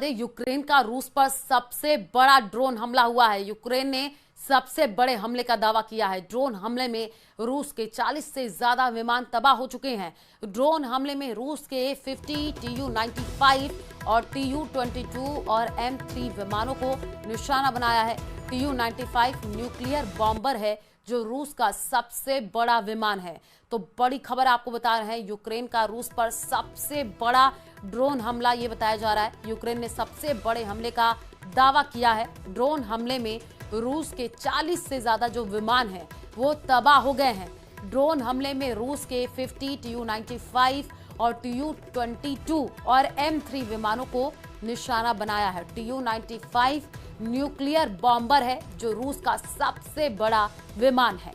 Ukraine का रूस पर सबसे बड़ा ड्रोन हमला हुआ है। यूक्रेन ने सबसे बड़े हमले का दावा किया है। ड्रोन हमले में रूस के 40 से ज्यादा विमान तबाह हो चुके हैं। ड्रोन हमले में रूस के A-50, Tu-95 और Tu-22 और M3 विमानों को निशाना बनाया है। Tu-95 न्यूक्लियर बॉम्बर है जो रूस का सबसे बड़ा विमान है। तो बड़ी खबर आपको बता रहे हैं, यूक्रेन का रूस पर सबसे बड़ा ड्रोन हमला ये बताया जा रहा है। यूक्रेन ने सबसे बड़े हमले का दावा किया है। ड्रोन हमले में रूस के 40 से ज्यादा जो विमान हैं वो तबाह हो गए हैं। ड्रोन हमले में रूस के A-50, Tu-95 और Tu-22 और M3 विमानों को निशाना बनाया है। Tu-95 न्यूक्लियर बॉम्बर है जो रूस का सबसे बड़ा विमान है।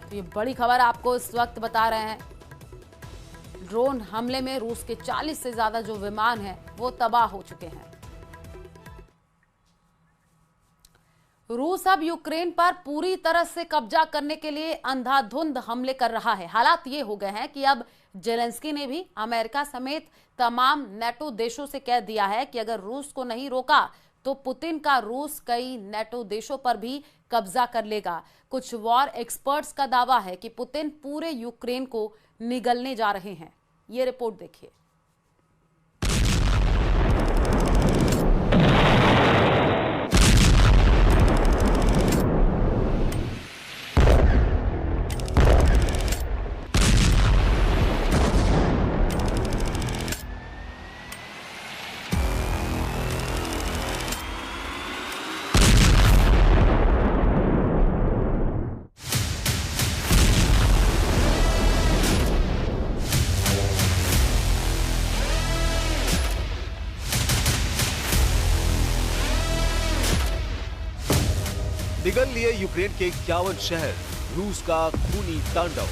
तो ये बड़ी खबर आपको इस वक्त बता रहे हैं। ड्रोन हमले में रूस के 40 से ज्यादा जो विमान हैं वो तबाह हो चुके हैं। रूस अब यूक्रेन पर पूरी तरह से कब्जा करने के लिए अंधाधुंध हमले कर रहा है। हालात ये हो गए हैं कि अब जेलेंस्की ने भी अमेरिका समेत तमाम नेटो देशों से कह दिया है कि अगर रूस को नहीं रोका तो पुतिन का रूस कई नेटो देशों पर भी कब्जा कर लेगा। कुछ वॉर एक्सपर्ट्स का दावा है कि पुतिन पूरे यूक्रेन को निगलने जा रहे हैं। ये रिपोर्ट देखिए। निगल लिए यूक्रेन के 51 शहर, रूस का खूनी तांडव।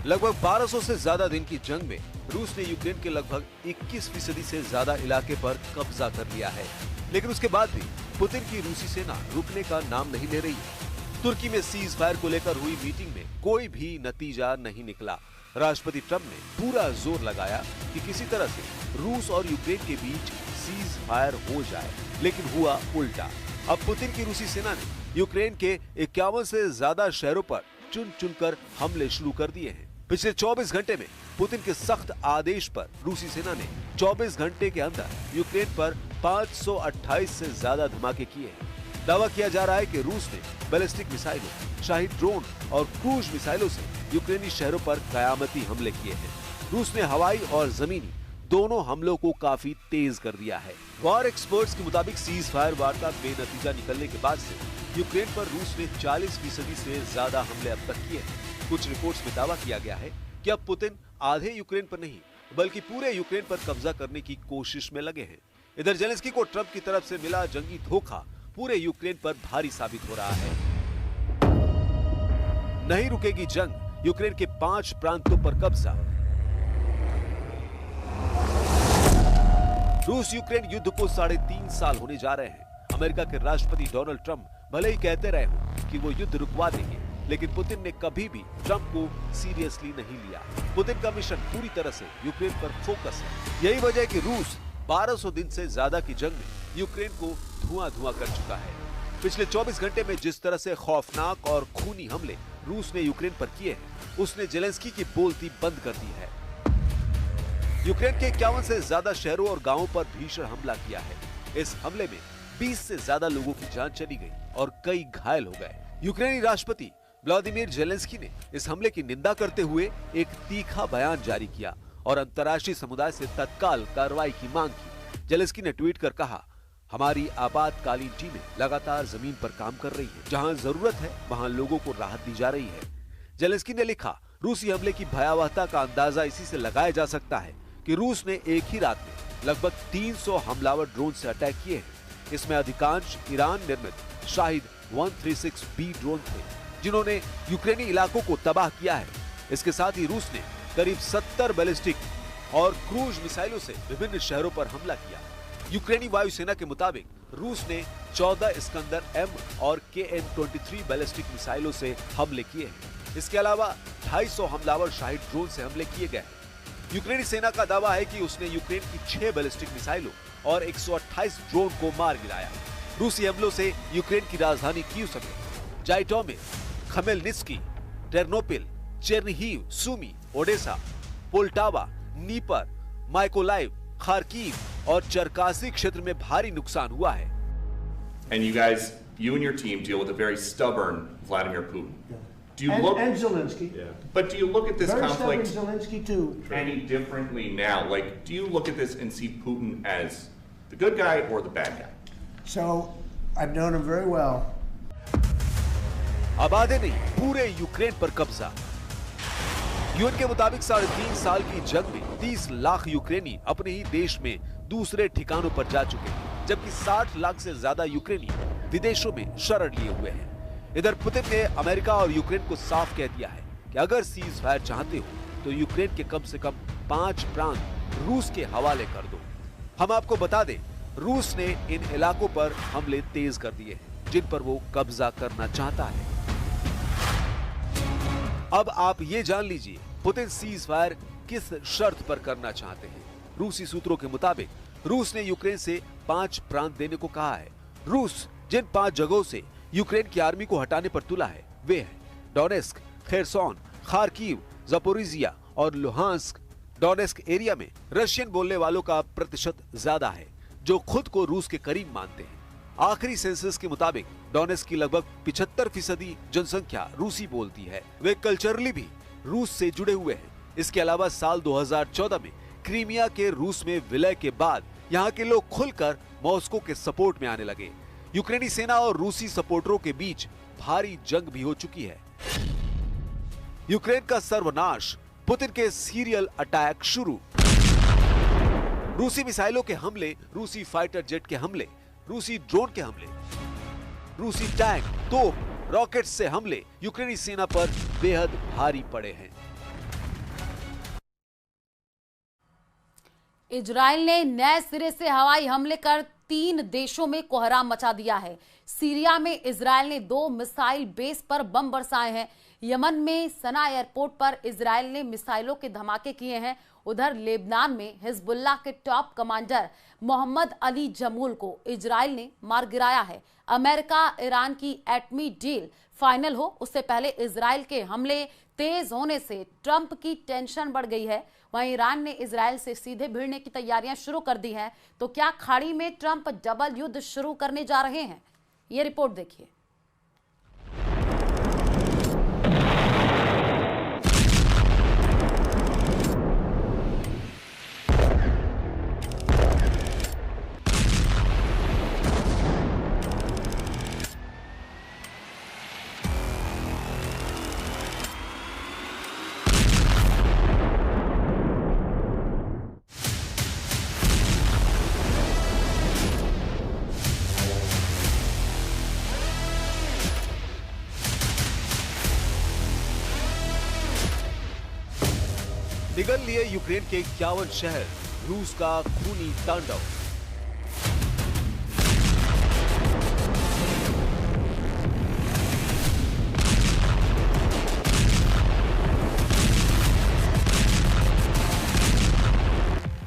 लगभग 1200 से ज्यादा दिन की जंग में रूस ने यूक्रेन के लगभग 21% से ज्यादा इलाके पर कब्जा कर लिया है। लेकिन उसके बाद भी पुतिन की रूसी सेना रुकने का नाम नहीं ले रही है। तुर्की में सीज फायर को लेकर हुई मीटिंग में कोई भी नतीजा नहीं निकला। राष्ट्रपति ट्रंप ने पूरा जोर लगाया कि किसी तरह से रूस और यूक्रेन के बीच सीज फायर हो जाए, लेकिन हुआ उल्टा। अब पुतिन की रूसी सेना ने यूक्रेन के 51 से ज्यादा शहरों पर चुन चुनकर हमले शुरू कर दिए हैं। पिछले 24 घंटे में पुतिन के सख्त आदेश पर रूसी सेना ने 24 घंटे के अंदर यूक्रेन पर 528 से ज्यादा धमाके किए हैं। दावा किया जा रहा है कि रूस ने बैलिस्टिक मिसाइलों, शाही ड्रोन और क्रूज मिसाइलों से यूक्रेनी शहरों पर कयामती हमले किए हैं। रूस ने हवाई और जमीनी दोनों हमलों को काफी तेज कर दिया है। वॉर एक्सपर्ट्स के मुताबिक सीज फायर वार्ता बेनतीजा निकलने के बाद से यूक्रेन पर रूस ने 40% से ज्यादा हमले अब तक किए हैं। कुछ रिपोर्ट्स में दावा किया गया है कि अब पुतिन आधे यूक्रेन पर नहीं बल्कि पूरे यूक्रेन पर कब्जा करने की कोशिश में लगे हैं। इधर जेलेंस्की को ट्रंप की तरफ से मिला जंगी धोखा पूरे यूक्रेन पर भारी साबित हो रहा है। नहीं रुकेगी जंग, यूक्रेन के 5 प्रांतों पर कब्जा। रूस यूक्रेन युद्ध को 3.5 साल होने जा रहे हैं। अमेरिका के राष्ट्रपति डोनाल्ड ट्रंप भले ही कहते रहे हों कि वो युद्ध रुकवा देंगे, लेकिन पुतिन ने कभी भी ट्रंप को सीरियसली नहीं लिया। पुतिन का मिशन पूरी तरह से यूक्रेन पर फोकस है। यही वजह है कि रूस 1200 दिन से ज्यादा की जंग में यूक्रेन को धुआं कर चुका है। पिछले 24 घंटे में जिस तरह से खौफनाक और खूनी हमले रूस ने यूक्रेन पर किए हैं, उसने जेलेंस्की की बोलती बंद कर दी है। यूक्रेन के 51 से ज्यादा शहरों और गांवों पर भीषण हमला किया है। इस हमले में 20 से ज्यादा लोगों की जान चली गई और कई घायल हो गए। यूक्रेनी राष्ट्रपति व्लादिमीर जेलेंस्की ने इस हमले की निंदा करते हुए एक तीखा बयान जारी किया और अंतर्राष्ट्रीय समुदाय से तत्काल कार्रवाई की मांग की। जेलेंस्की ने ट्वीट कर कहा, हमारी आपातकालीन टीमें लगातार जमीन पर काम कर रही है। जहां जरूरत है वहां लोगों को राहत दी जा रही है। जेलेंस्की ने लिखा, रूसी हमले की भयावहता का अंदाजा इसी से लगाया जा सकता है कि रूस ने एक ही रात में लगभग 300 हमलावर ड्रोन से अटैक किए हैं। इसमें अधिकांश ईरान निर्मित शाहिद 136B ड्रोन थे, जिन्होंने यूक्रेनी इलाकों को तबाह किया है। इसके साथ ही रूस ने करीब 70 बैलिस्टिक और क्रूज मिसाइलों से विभिन्न शहरों पर हमला किया। यूक्रेनी वायुसेना के मुताबिक रूस ने 14 इस्कंदर M और KN-23 बैलिस्टिक मिसाइलों से हमले किए हैं। इसके अलावा 250 हमलावर शाहिद ड्रोन से हमले किए गए हैं। यूक्रेनी सेना का दावा है कि उसने यूक्रेन की 6 बैलिस्टिक मिसाइलों और 128 ड्रोन को मार गिराया। रूसी हमलों से यूक्रेन की राजधानी कीव समेत Zhytomyr, Khmelnytskyi, Ternopil, Chernihiv, Sumy, Odesa, Poltava, Dnieper, Mykolaiv, Kharkiv और चरकासी क्षेत्र में भारी नुकसान हुआ है। And you and your team deal with a very stubborn Vladimir Putin. Yeah. Do you look and Zelensky? Yeah. But do you look at this Very conflict stubborn Zelensky too. any differently now? Like, do you look at this and see Putin as the good guy or the bad guy? So I've known him very well. आबादी नहीं, पूरे Ukraine पर कब्जा। UN के मुताबिक 3.5 साल की जंग में 30 लाख यूक्रेनी अपने ही देश में दूसरे ठिकानों पर जा चुके हैं, जबकि 60 लाख से ज्यादा यूक्रेनी विदेशों में शरण लिए हुए हैं। इधर पुतिन ने अमेरिका और यूक्रेन को साफ कह दिया है कि अगर सीज फायर चाहते हो तो यूक्रेन के कम से कम 5 प्रांत रूस के हवाले कर दो। हम आपको बता दें, रूस ने इन इलाकों पर हमले तेज कर दिए हैं जिन पर वो कब्जा करना चाहता है। अब आप ये जान लीजिए पुतिन सीज फायर किस शर्त पर करना चाहते हैं। रूसी सूत्रों के मुताबिक रूस ने यूक्रेन से 5 प्रांत देने को कहा है। रूस जिन 5 जगहों से यूक्रेन की आर्मी को हटाने पर तुला है वे हैं डोनेस्क, खेरसोन, खार्किव, ज़पोरिजिया और लुहांस्क। डोनेस्क एरिया में रशियन बोलने वालों का प्रतिशत ज्यादा है, जो खुद को रूस के करीब मानते हैं। आखिरी सेंसस के मुताबिक डोनेस्क की लगभग 75% जनसंख्या रूसी बोलती है। वे कल्चरली भी रूस से जुड़े हुए हैं। इसके अलावा साल 2014 में क्रीमिया के रूस में विलय के बाद यहाँ के लोग खुलकर मॉस्को के सपोर्ट में आने लगे। यूक्रेनी सेना और रूसी सपोर्टरों के बीच भारी जंग भी हो चुकी है। यूक्रेन का सर्वनाश, पुतिन के सीरियल अटैक शुरू। रूसी मिसाइलों के हमले, रूसी फाइटर जेट के हमले, रूसी ड्रोन के हमले, रूसी टैंक, तोप, रॉकेट से हमले यूक्रेनी सेना पर बेहद भारी पड़े हैं। इजराइल ने नए सिरे से हवाई हमले कर 3 देशों में कोहराम मचा दिया है। सीरिया में इजराइल ने 2 मिसाइल बेस पर बम बरसाए हैं। यमन में सना एयरपोर्ट पर इजराइल ने मिसाइलों के धमाके किए हैं। उधर लेबनान में हिजबुल्लाह के टॉप कमांडर मोहम्मद अली जमूल को इजराइल ने मार गिराया है। अमेरिका ईरान की एटमी डील फाइनल हो उससे पहले इजराइल के हमले तेज होने से ट्रंप की टेंशन बढ़ गई है। वहीं ईरान ने इजराइल से सीधे भिड़ने की तैयारियां शुरू कर दी हैं। तो क्या खाड़ी में ट्रंप डबल युद्ध शुरू करने जा रहे हैं? ये रिपोर्ट देखिए। निगल लिए यूक्रेन के 51 शहर, रूस का खूनी तांडव।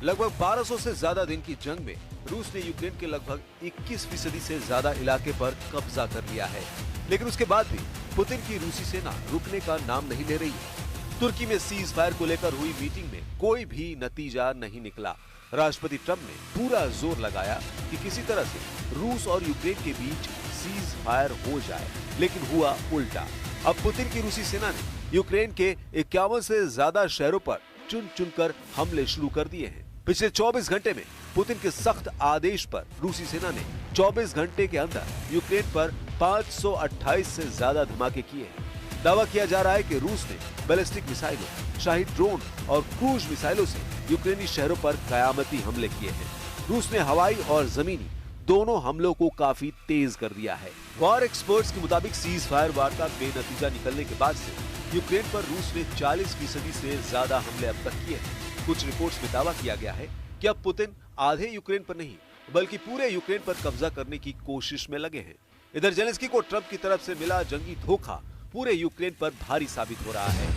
लगभग 1200 से ज्यादा दिन की जंग में रूस ने यूक्रेन के लगभग 21% से ज्यादा इलाके पर कब्जा कर लिया है। लेकिन उसके बाद भी पुतिन की रूसी सेना रुकने का नाम नहीं ले रही है। तुर्की में सीज फायर को लेकर हुई मीटिंग में कोई भी नतीजा नहीं निकला। राष्ट्रपति ट्रंप ने पूरा जोर लगाया कि किसी तरह से रूस और यूक्रेन के बीच सीज फायर हो जाए, लेकिन हुआ उल्टा। अब पुतिन की रूसी सेना ने यूक्रेन के 51 से ज्यादा शहरों पर चुन चुनकर हमले शुरू कर दिए हैं। पिछले 24 घंटे में पुतिन के सख्त आदेश पर रूसी सेना ने 24 घंटे के अंदर यूक्रेन पर 528 से ज्यादा धमाके किए हैं। दावा किया जा रहा है कि रूस ने बैलिस्टिक मिसाइलों, शाहिद ड्रोन और क्रूज मिसाइलों से यूक्रेनी शहरों पर कयामती हमले किए हैं। रूस ने हवाई और जमीनी दोनों हमलों को काफी तेज कर दिया है। वॉर एक्सपर्ट्स के मुताबिक सीज फायर वार्ता बेनतीजा निकलने के बाद से यूक्रेन पर रूस ने 40% से ज्यादा हमले अब तक किए हैं। कुछ रिपोर्ट्स में दावा किया गया है कि अब पुतिन आधे यूक्रेन पर नहीं बल्कि पूरे यूक्रेन पर कब्जा करने की कोशिश में लगे हैं। इधर जेलेंस्की को ट्रंप की तरफ से मिला जंगी धोखा पूरे यूक्रेन पर भारी साबित हो रहा है।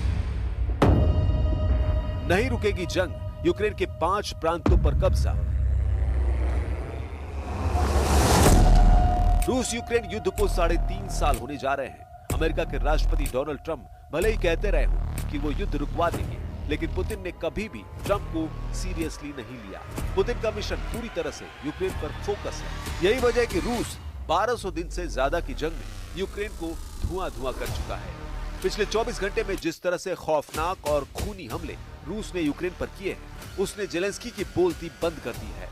नहीं रुकेगी जंग, यूक्रेन के 5 प्रांतों पर कब्जा। रूस यूक्रेन युद्ध को 3.5 साल होने जा रहे हैं। अमेरिका के राष्ट्रपति डोनाल्ड ट्रंप भले ही कहते रहे हों कि वो युद्ध रुकवा देंगे, लेकिन पुतिन ने कभी भी ट्रंप को सीरियसली नहीं लिया। पुतिन का मिशन पूरी तरह से यूक्रेन पर फोकस है। यही वजह है कि रूस 1200 दिन से ज्यादा की जंग में यूक्रेन को धुआं-धुआं कर चुका है। पिछले 24 घंटे में जिस तरह से खौफनाक और खूनी हमले रूस ने यूक्रेन पर किए हैं, उसने जेलेंस्की की बोलती बंद कर दी है।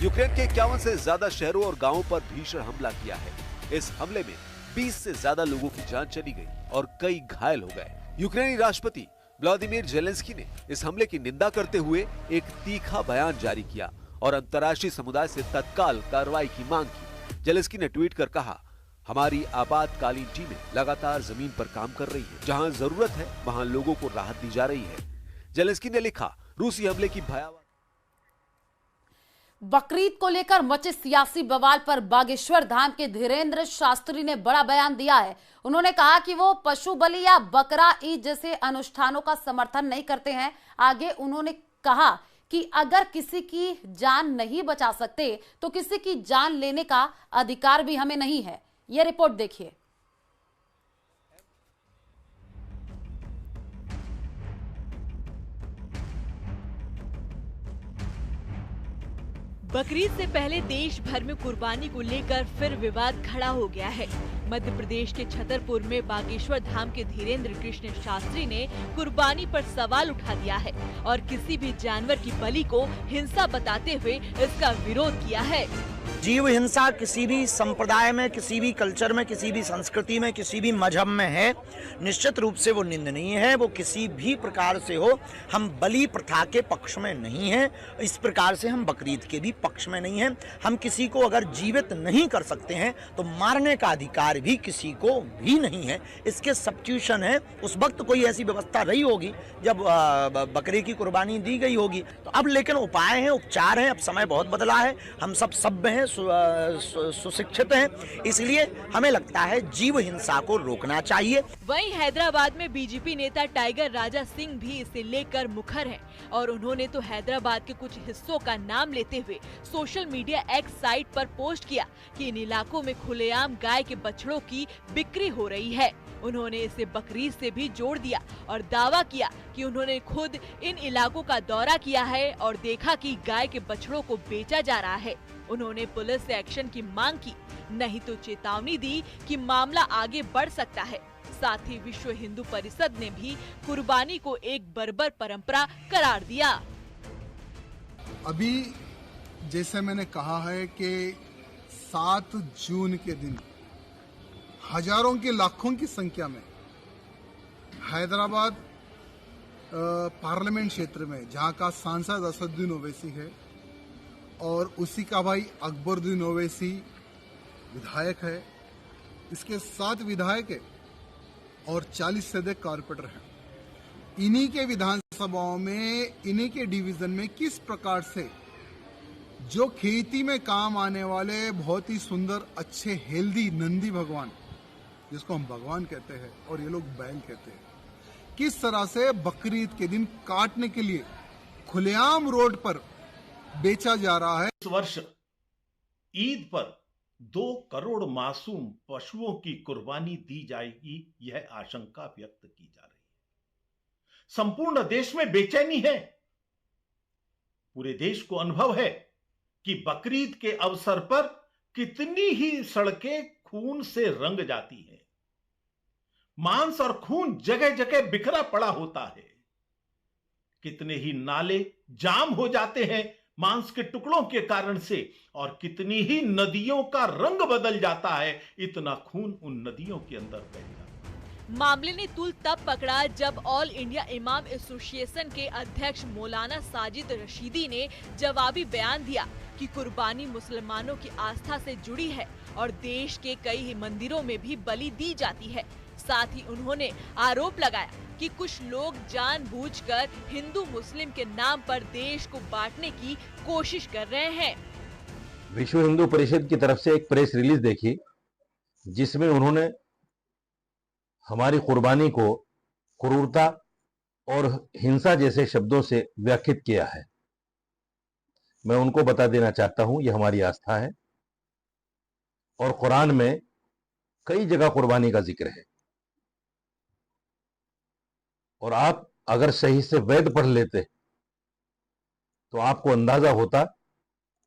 यूक्रेन के 51 से ज्यादा शहरों और गांवों पर भीषण हमला किया है। इस हमले में 20 से ज्यादा लोगों की जान चली गई और कई घायल हो गए। यूक्रेनी राष्ट्रपति व्लादिमीर जेलेंस्की ने इस हमले की निंदा करते हुए एक तीखा बयान जारी किया और अंतर्राष्ट्रीय समुदाय से तत्काल कार्रवाई की मांग की। जेलेंस्की ने ट्वीट कर कहा, हमारी आपातकालीन टीमें लगातार जमीन पर काम कर रही है। जहां जरूरत है वहां लोगों को राहत दी जा रही है। जेलेंस्की ने लिखा, रूसी हमले की भयावह। बकरीद को लेकर मचे सियासी बवाल पर बागेश्वर धाम के धीरेन्द्र शास्त्री ने बड़ा बयान दिया है। उन्होंने कहा कि वो पशु बलि या बकरा ईद जैसे अनुष्ठानों का समर्थन नहीं करते हैं। आगे उन्होंने कहा कि अगर किसी की जान नहीं बचा सकते तो किसी की जान लेने का अधिकार भी हमें नहीं है। यह रिपोर्ट देखिए। बकरीद से पहले देश भर में कुर्बानी को लेकर फिर विवाद खड़ा हो गया है। मध्य प्रदेश के छतरपुर में बागेश्वर धाम के धीरेन्द्र कृष्ण शास्त्री ने कुर्बानी पर सवाल उठा दिया है और किसी भी जानवर की बलि को हिंसा बताते हुए इसका विरोध किया है। जीव हिंसा किसी भी संप्रदाय में, किसी भी कल्चर में, किसी भी संस्कृति में, किसी भी मजहब में है, निश्चित रूप से वो निंदनीय है। वो किसी भी प्रकार से हो, हम बलि प्रथा के पक्ष में नहीं हैं। इस प्रकार से हम बकरीद के भी पक्ष में नहीं हैं। हम किसी को अगर जीवित नहीं कर सकते हैं तो मारने का अधिकार भी किसी को भी नहीं है। इसके सब्स्टिट्यूशन है। उस वक्त कोई ऐसी व्यवस्था रही होगी जब बकरे की कुर्बानी दी गई होगी। तो अब लेकिन उपाय हैं, उपचार हैं। अब समय बहुत बदला है। हम सब सभ्य हैं, सुशिक्षित हैं, इसलिए हमें लगता है जीव हिंसा को रोकना चाहिए। वहीं हैदराबाद में बीजेपी नेता टाइगर राजा सिंह भी इसे लेकर मुखर हैं और उन्होंने तो हैदराबाद के कुछ हिस्सों का नाम लेते हुए सोशल मीडिया एक्स साइट पर पोस्ट किया कि इन इलाकों में खुलेआम गाय के बछड़ों की बिक्री हो रही है। उन्होंने इसे बकरीद से भी जोड़ दिया और दावा किया कि उन्होंने खुद इन इलाकों का दौरा किया है और देखा कि गाय के बछड़ों को बेचा जा रहा है। उन्होंने पुलिस से एक्शन की मांग की, नहीं तो चेतावनी दी कि मामला आगे बढ़ सकता है। साथ ही विश्व हिंदू परिषद ने भी कुर्बानी को एक बर्बर परंपरा करार दिया। अभी जैसे मैंने कहा है कि 7 जून के दिन हजारों की लाखों की संख्या में हैदराबाद पार्लियामेंट क्षेत्र में, जहां का सांसद असदुद्दीन ओवैसी है और उसी का भाई अकबरुद्दीन ओवैसी विधायक है, इसके 7 विधायक है और 40 से अधिक कॉर्पोरेटर हैं। इन्हीं के विधानसभाओं में, इन्हीं के डिवीजन में किस प्रकार से जो खेती में काम आने वाले बहुत ही सुंदर, अच्छे, हेल्दी नंदी भगवान, जिसको हम भगवान कहते हैं और ये लोग बैल कहते हैं, किस तरह से बकरीद के दिन काटने के लिए खुलेआम रोड पर बेचा जा रहा है। इस वर्ष ईद पर 2 करोड़ मासूम पशुओं की कुर्बानी दी जाएगी, यह आशंका व्यक्त की जा रही है। संपूर्ण देश में बेचैनी है। पूरे देश को अनुभव है कि बकरीद के अवसर पर कितनी ही सड़कें खून से रंग जाती हैं। मांस और खून जगह जगह बिखरा पड़ा होता है। कितने ही नाले जाम हो जाते हैं मांस के टुकड़ों के कारण से, और कितनी ही नदियों का रंग बदल जाता है, इतना खून उन नदियों के अंदर बह जाता है। मामले ने तूल तब पकड़ा जब ऑल इंडिया इमाम एसोसिएशन के अध्यक्ष मौलाना साजिद रशीदी ने जवाबी बयान दिया कि कुर्बानी मुसलमानों की आस्था से जुड़ी है और देश के कई मंदिरों में भी बलि दी जाती है। साथ ही उन्होंने आरोप लगाया कि कुछ लोग जानबूझकर हिंदू मुस्लिम के नाम पर देश को बांटने की कोशिश कर रहे हैं। विश्व हिंदू परिषद की तरफ से एक प्रेस रिलीज देखी जिसमें उन्होंने हमारी कुर्बानी को क्रूरता और हिंसा जैसे शब्दों से व्याख्यात किया है। मैं उनको बता देना चाहता हूं, यह हमारी आस्था है और कुरान में कई जगह कुर्बानी का जिक्र है और आप अगर सही से वेद पढ़ लेते तो आपको अंदाजा होता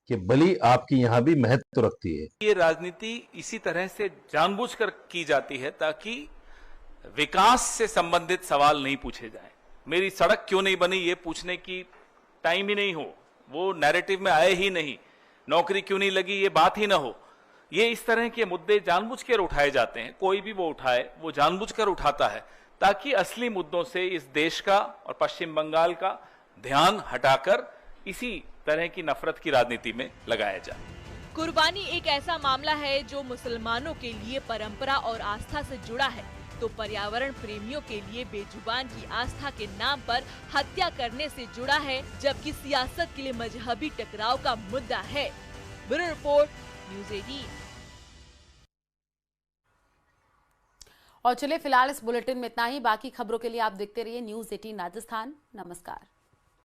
कि बलि आपकी यहां भी महत्व रखती है। ये राजनीति इसी तरह से जानबूझकर की जाती है ताकि विकास से संबंधित सवाल नहीं पूछे जाएं। मेरी सड़क क्यों नहीं बनी ये पूछने की टाइम ही नहीं हो, वो नैरेटिव में आए ही नहीं। नौकरी क्यों नहीं लगी ये बात ही ना हो। ये इस तरह के मुद्दे जानबूझकर उठाए जाते हैं। कोई भी वो उठाए, वो जानबूझकर उठाता है ताकि असली मुद्दों से इस देश का और पश्चिम बंगाल का ध्यान हटाकर इसी तरह की नफरत की राजनीति में लगाया जाए। कुर्बानी एक ऐसा मामला है जो मुसलमानों के लिए परंपरा और आस्था से जुड़ा है, तो पर्यावरण प्रेमियों के लिए बेजुबान की आस्था के नाम पर हत्या करने से जुड़ा है, जबकि सियासत के लिए मजहबी टकराव का मुद्दा है। Bureau report, news 18। और चलिए फिलहाल इस बुलेटिन में इतना ही। बाकी खबरों के लिए आप देखते रहिए न्यूज़ 18 राजस्थान। नमस्कार।